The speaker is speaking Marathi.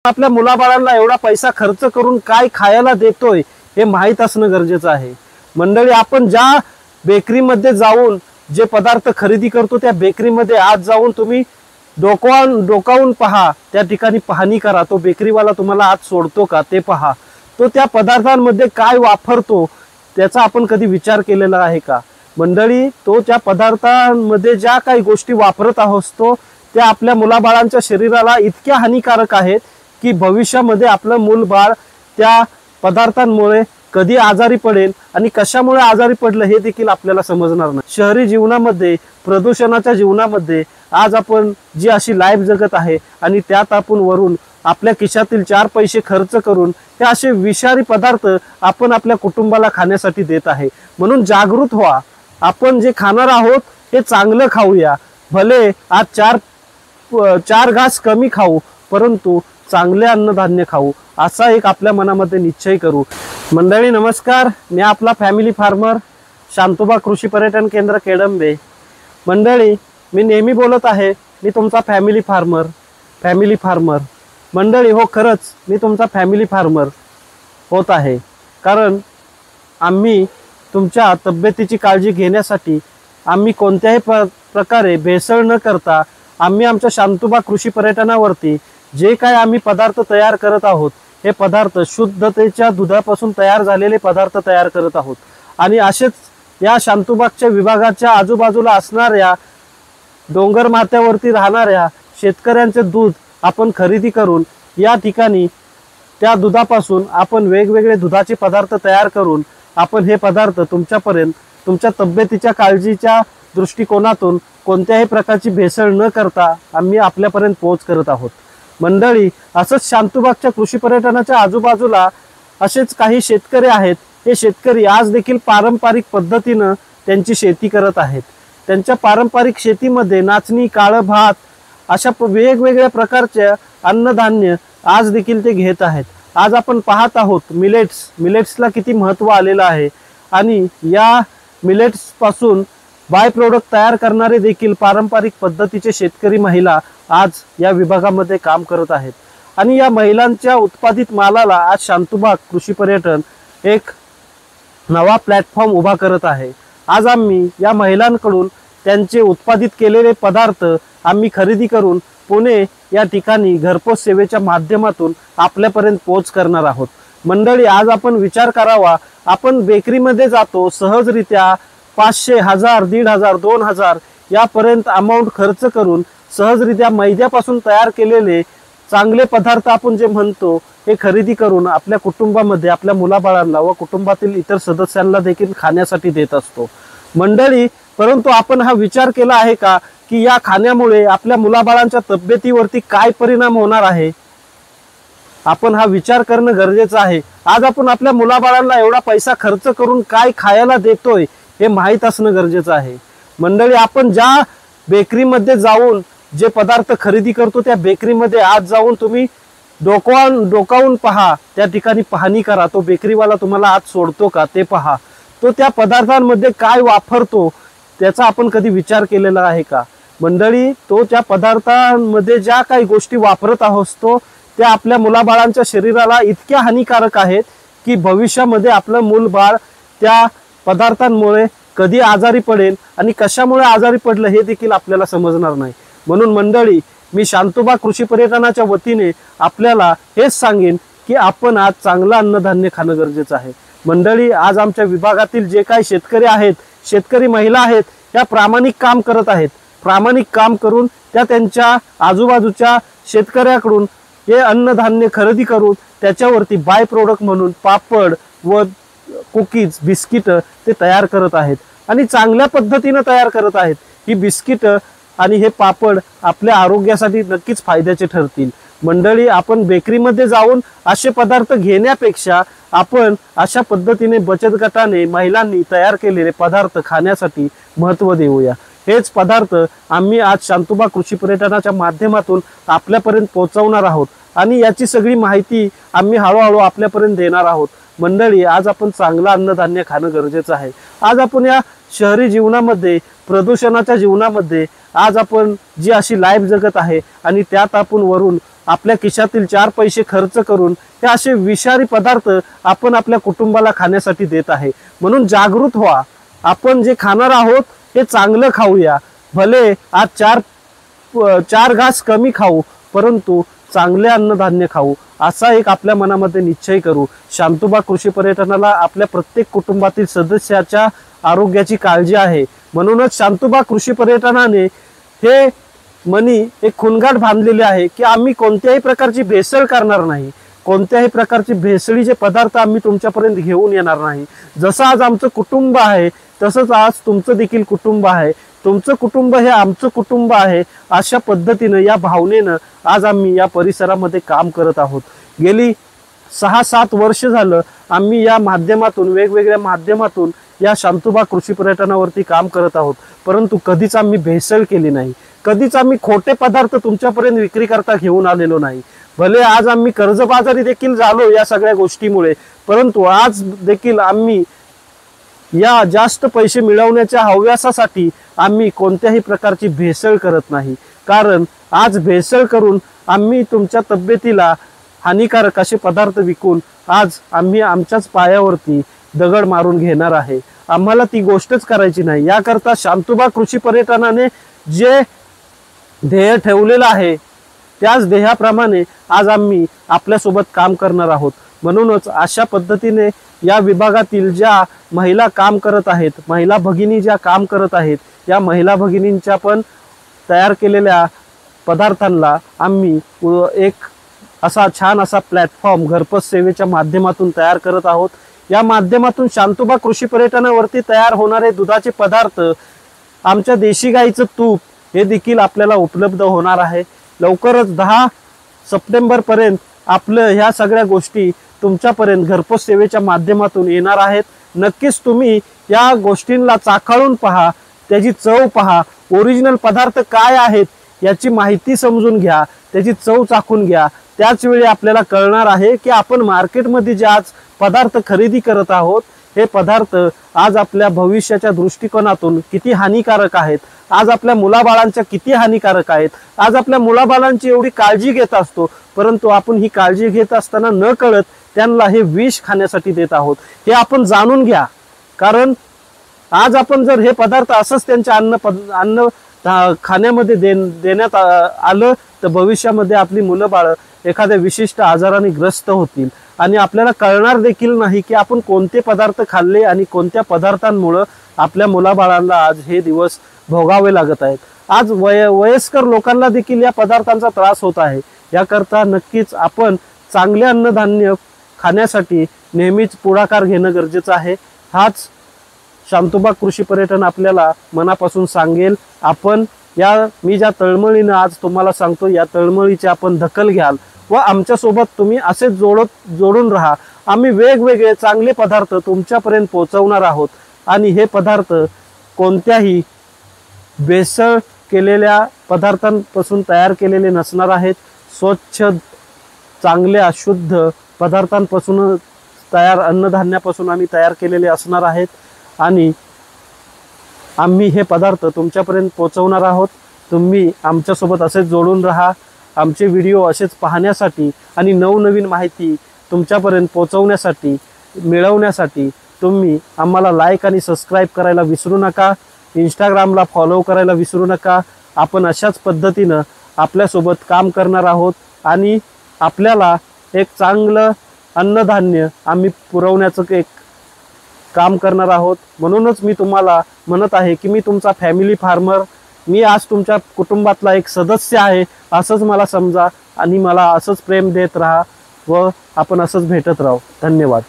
आपल्या मुलाबाळांना एवढा पैसा खर्च करून काय खायला देतोय हे माहीत असणं गरजेचं आहे। मंडळी, आपण ज्या बेकरीमध्ये जाऊन जे पदार्थ खरेदी करतो त्या बेकरीमध्ये आज जाऊन तुम्ही डोकावून पहा, त्या ठिकाणी पाहणी करा। तो बेकरीवाला तुम्हाला आज सोडतो का ते पहा। तो त्या पदार्थांमध्ये काय वापरतो त्याचा आपण कधी विचार केलेला आहे का? मंडळी, तो त्या पदार्थांमध्ये ज्या काही गोष्टी वापरत असतो त्या आपल्या मुलाबाळांच्या शरीराला इतक्या हानिकारक आहेत की भविष्यामध्ये आपलं मूलबाळ त्या पदार्थांमुळे कधी आजारी पडेल आणि कशामुळे आजारी पडलं हे देखील आपल्याला समजणार नाही। शहरी जीवनामध्ये, प्रदूषणाच्या जीवनामध्ये आज आपण जी अशी लाईफ जगत आहे आणि त्यात आपण वरून आपल्या खिशातील 4 पैसे खर्च करून हे असे विषारी पदार्थ आपण आपल्या कुटुंबाला खाण्यासाठी देत आहे। म्हणून जागृत व्हा। आपण जे खाणार आहोत हे चांगलं खाऊया। भले आज 4 घास कमी खाऊ, परंतु चांगले अन्नधान्य खाऊ असा एक आपल्या मनामध्ये निश्चय करू। मंडळी नमस्कार, मी आपला फॅमिली फार्मर शांतोबा कृषी पर्यटन केंद्र केडंबे। मंडळी, मी नेहमी बोलत आहे मी तुमचा फॅमिली फार्मर। मंडळी, हो खरंच मी तुमचा फॅमिली फार्मर होत आहे, कारण आम्ही तुमच्या तब्येतीची काळजी घेण्यासाठी आम्ही कोणत्याही प्रकारे भेसळ न करता आम्ही आमच्या शांतोबा कृषी पर्यटनावरती जे काय आम्ही पदार्थ तयार करत आहोत हे पदार्थ शुद्धतेच्या दुधापासून तयार झालेले पदार्थ तयार करत आहोत। आणि असेच या शांतोबागच्या विभागाच्या आजूबाजूला असणाऱ्या डोंगर माथ्यावरती राहणाऱ्या शेतकऱ्यांचे दूध आपण खरेदी करून या ठिकाणी त्या दुधापासून आपण वेगवेगळे दुधाचे पदार्थ तयार करून आपण हे पदार्थ तुमच्यापर्यंत तुमच्या तब्येतीच्या काळजीच्या दृष्टिकोनातून कोणत्याही प्रकारची भेसळ न करता आम्ही आपल्यापर्यंत पोहोच करत आहोत। मंडळी, असंच शांतोबागच्या कृषी पर्यटनाच्या आजूबाजूला असेच काही शेतकरी आहेत। हे शेतकरी आज देखील पारंपरिक पद्धतीनं त्यांची शेती करत आहेत। त्यांच्या पारंपरिक शेतीमध्ये नाचणी, काळं भात अशा वेगवेगळ्या प्रकारच्या अन्नधान्य आज देखील ते घेत आहेत। आज आपण पाहत आहोत मिलेट्सला किती महत्त्व आलेलं आहे आणि या मिलेट्स पासून बाय प्रोडक्ट तयार करणारे देखील पारंपरिक पद्धतीचे शेतकरी महिला आज या विभागामध्ये काम करत आहेत। आणि या महिलांच्या उत्पादित मालाला आज शांतोबाग कृषी पर्यटन एक नवा प्लॅटफॉर्म उभा करत आहे। आज आम्ही या महिलांकडून त्यांचे उत्पादित केलेले पदार्थ आम्ही खरेदी करून पुणे या ठिकाणी घरपोच सेवेच्या माध्यमातून आपल्यापर्यंत पोहोच करणार आहोत। मंडळी, आज आपण विचार करावा, आपण बेकरीमध्ये जातो सहजरित्या 500, 1000, 1500, 2000 यापर्यंत अमाऊंट खर्च करून सहजरित्या मैद्यापासून तयार केलेले चांगले पदार्थ आपण जे म्हणतो हे खरेदी करून आपल्या कुटुंबामध्ये आपल्या मुलाबाळांना व कुटुंबातील इतर सदस्यांना देखील खाण्यासाठी देत असतो। मंडळी, परंतु आपण हा विचार केला आहे का की या खाण्यामुळे आपल्या मुलाबाळांच्या तब्येतीवरती काय परिणाम होणार आहे? आपण हा विचार करणं गरजेचं आहे। आज आपण आपल्या मुलाबाळांना एवढा पैसा खर्च करून काय खायला देतोय हे माहीत असणं गरजेचं आहे। मंडळी, आपण ज्या बेकरीमध्ये जाऊन जे पदार्थ खरेदी करतो त्या बेकरीमध्ये आज जाऊन तुम्ही डोकावून पहा, त्या ठिकाणी पाहणी करा। तो बेकरीवाला तुम्हाला आज सोडतो का ते पहा। तो त्या पदार्थांमध्ये काय वापरतो त्याचा आपण कधी विचार केलेला आहे का? मंडळी, तो त्या पदार्थांमध्ये ज्या काही गोष्टी वापरत असतो त्या आपल्या मुलाबाळांच्या शरीराला इतक्या हानिकारक आहेत की भविष्यामध्ये आपलं मूलबाळ त्या पदार्थांमुळे कधी आजारी पडेल आणि कशामुळे आजारी पडलं हे देखील आपल्याला समजणार नाही। म्हणून मंडळी, मी शांतोबा कृषी पर्यटनाच्या वतीने आपल्याला हेच सांगेन की आपण आज चांगलं अन्नधान्य खाणं गरजेचं आहे। मंडळी, आज आमच्या विभागातील जे काही शेतकरी आहेत, शेतकरी महिला आहेत, त्या प्रामाणिक काम करत आहेत। प्रामाणिक काम करून त्या त्यांच्या आजूबाजूच्या शेतकऱ्याकडून हे अन्नधान्य खरेदी करून त्याच्यावरती बाय प्रोडक्ट म्हणून पापड व कुकीज, बिस्किट ते तयार करत आहेत आणि चांगल्या पद्धतीने तयार करत आहेत। ही बिस्किट आणि हे पापड आपल्या आरोग्यासाठी नक्कीच फायद्याचे ठरतील। मंडळी, आपण बेकरीमध्ये जाऊन असे पदार्थ घेण्यापेक्षा आपण अशा पद्धतीने बचत गटाने महिलांनी तयार केलेले पदार्थ खाण्यासाठी महत्त्व देऊया। हेच पदार्थ आम्ही आज शांतोबा कृषी पर्यटनाच्या माध्यमातून आपल्यापर्यंत पोहोचवणार आहोत आणि याची सगळी माहिती आम्ही हळूहळू आपल्यापर्यंत देणार आहोत। मंडळी, आज आपण चांगलं अन्नधान्य खाणं गरजेचं आहे। आज आपण या शहरी जीवनामध्ये, प्रदूषणाच्या जीवनामध्ये आज आपण जी अशी लाईफ जगत आहे आणि त्यात आपण वरून आपल्या खिशातील 4 पैसे खर्च करून हे असे विषारी पदार्थ आपण आपल्या कुटुंबाला खाण्यासाठी देत आहे। म्हणून जागृत व्हा, आपण जे खाणार आहोत हे चांगलं खाऊया। भले आज 4 घास कमी खाऊ, परंतु चांगले अन्नधान्य खाऊ, असा एक आपल्या मनामध्ये निश्चय करू। शांतोबा कृषी पर्यटनाला आपल्या प्रत्येक कुटुंबातील सदस्याच्या आरोग्याची काळजी आहे। म्हणूनच शांतोबा कृषी पर्यटनाने हे मनी एक खुणगाठ बांधलेली आहे की आम्ही कोणत्याही प्रकारची भेसळ करणार नाही, कोणत्याही प्रकारचे भेसळीचे पदार्थ आम्ही तुमच्यापर्यंत घेऊन येणार नाही। जसं आज आमचं कुटुंब आहे तसंच आज तुमचं देखील कुटुंब आहे, तुमचं कुटुंब हे आमचं कुटुंब आहे, अशा पद्धतीनं या भावनेनं आज आम्ही या परिसरामध्ये काम करत आहोत। गेली 6-7 वर्ष झालं आम्ही या माध्यमातून, वेगवेगळ्या माध्यमातून या शांतोबा कृषी पर्यटनावरती काम करत आहोत, परंतु कधीच आम्ही भेसळ केली नाही, कधीच आम्ही खोटे पदार्थ तुमच्यापर्यंत विक्री करता घेऊन आलेलो नाही। भले आज आम्ही कर्जबाजारी देखील झालो या सगळ्या गोष्टीमुळे, परंतु आज देखील आम्ही या जास्त पैसे मिळवण्याच्या हव्यासासाठी आम्ही कोणत्याही प्रकारची भेसळ करत नाही। कारण आज भेसळ करून आम्ही तुमच्या तब्येतीला हानिकारक असे पदार्थ विकून आज आम्ही आमच्याच पायावरती दगड मारून घेणार आहे। आम्हाला ती गोष्टच करायची नाही। याकरता शांतोबा कृषी पर्यटनाने जे ध्येय ठेवलेलं आहे त्याच ध्येयाप्रमाणे आज आम्ही आपल्यासोबत काम करणार आहोत। म्हणूनच अशा पद्धतीने या विभागातील ज्या महिला काम करत आहेत, महिला भगिनी ज्या काम करत आहेत, या महिला भगिनींच्या पण तयार केलेल्या पदार्थांना आम्ही एक असा छान असा प्लॅटफॉर्म घरपोच सेवेच्या माध्यमातून तयार करत आहोत। या माध्यमातून शांतोबा कृषी पर्यटनावरती तयार होणारे दुधाचे पदार्थ, आमच्या देशी गाईचं तूप हे देखील आपल्याला उपलब्ध होणार आहे। लवकरच 10 सप्टेंबर पर्यंत आपलं ह्या सगळ्या गोष्टी तुमच्यापर्यंत घरपोच सेवेच्या माध्यमातून येणार आहेत। नक्कीच तुम्ही या गोष्टींना चाखळून पहा, त्याची चव पहा, ओरिजिनल पदार्थ काय आहेत याची माहिती समजून घ्या, त्याची चव चाखून घ्या। त्याच वेळी आपल्याला कळणार आहे की आपण मार्केटमध्ये जे आज पदार्थ खरेदी करत आहोत हे पदार्थ आज आपल्या भविष्याच्या दृष्टिकोनातून किती हानिकारक आहेत, आज आपल्या मुलाबाळांच्या किती हानिकारक आहेत। आज आपल्या मुलाबाळांची एवढी काळजी घेत असतो, परंतु आपण ही काळजी घेत असताना न कळत त्यांना हे विष खाण्यासाठी देत आहोत, हे आपण जाणून घ्या। कारण आज आपण जर हे पदार्थ असंच त्यांच्या अन्न खाण्यामध्ये देण्यात आलं तर भविष्यामध्ये आपली मुलं बाळ एखाद्या विशिष्ट आजाराने ग्रस्त होतील आणि आपल्याला कळणार देखील नाही की आपण कोणते पदार्थ खाल्ले आणि कोणत्या पदार्थांमुळे आपल्या मुलाबाळांना आज हे दिवस भोगावे लागत आहेत। आज वयस्कर लोकांना देखील या पदार्थांचा त्रास होत आहे। याकरता नक्कीच आपण चांगले अन्नधान्य खाण्यासाठी नेहमीच पुढाकार घेणं गरजेचं आहे। हाच शांतोबा कृषी पर्यटन आपल्याला मनापासून सांगेल। आपण मी ज्या तळमळीनं आज तुम्हाला सांगतो या तळमळीची आपण दखल घ्याल व आमच्यासोबत तुम्ही असेच जोडून राहा। आम्ही वेगवेगळे चांगले पदार्थ तुमच्यापर्यंत पोहोचवणार आहोत आणि हे पदार्थ कोणत्याही भेसळ केलेल्या पदार्थांपासून तयार केलेले नसणार आहेत। स्वच्छ, चांगल्या, शुद्ध पदार्थांपासून तयार अन्नधान्यापासून आम्ही तयार केलेले असणार आहेत आणि आम्ही हे पदार्थ तुमच्यापर्यंत पोहोचवणार आहोत। तुम्ही आमच्यासोबत असेच जोडून राहा। आमचे व्हिडिओ असेच पाहण्यासाठी आणि नवनवीन माहिती तुमच्यापर्यंत पोहोचवण्यासाठी, मिळवण्यासाठी तुम्ही आम्हाला लाईक आणि सबस्क्राईब करायला विसरू नका। इंस्टाग्रामला फॉलो करायला विसरू नका। आपण अशाच पद्धतीनं आपल्यासोबत काम करणार आहोत आणि आपल्याला एक चांगलं अन्नधान्य आम्ही पुरवण्याचं एक काम करणार आहोत। म्हणूनच मी तुम्हाला म्हणत आहे की मी तुमचा फॅमिली फार्मर, मी आज तुमच्या कुटुंबातला एक सदस्य आहे असंच मला समजा आणि मला असंच प्रेम देत राहा व आपण असंच भेटत राहू। धन्यवाद।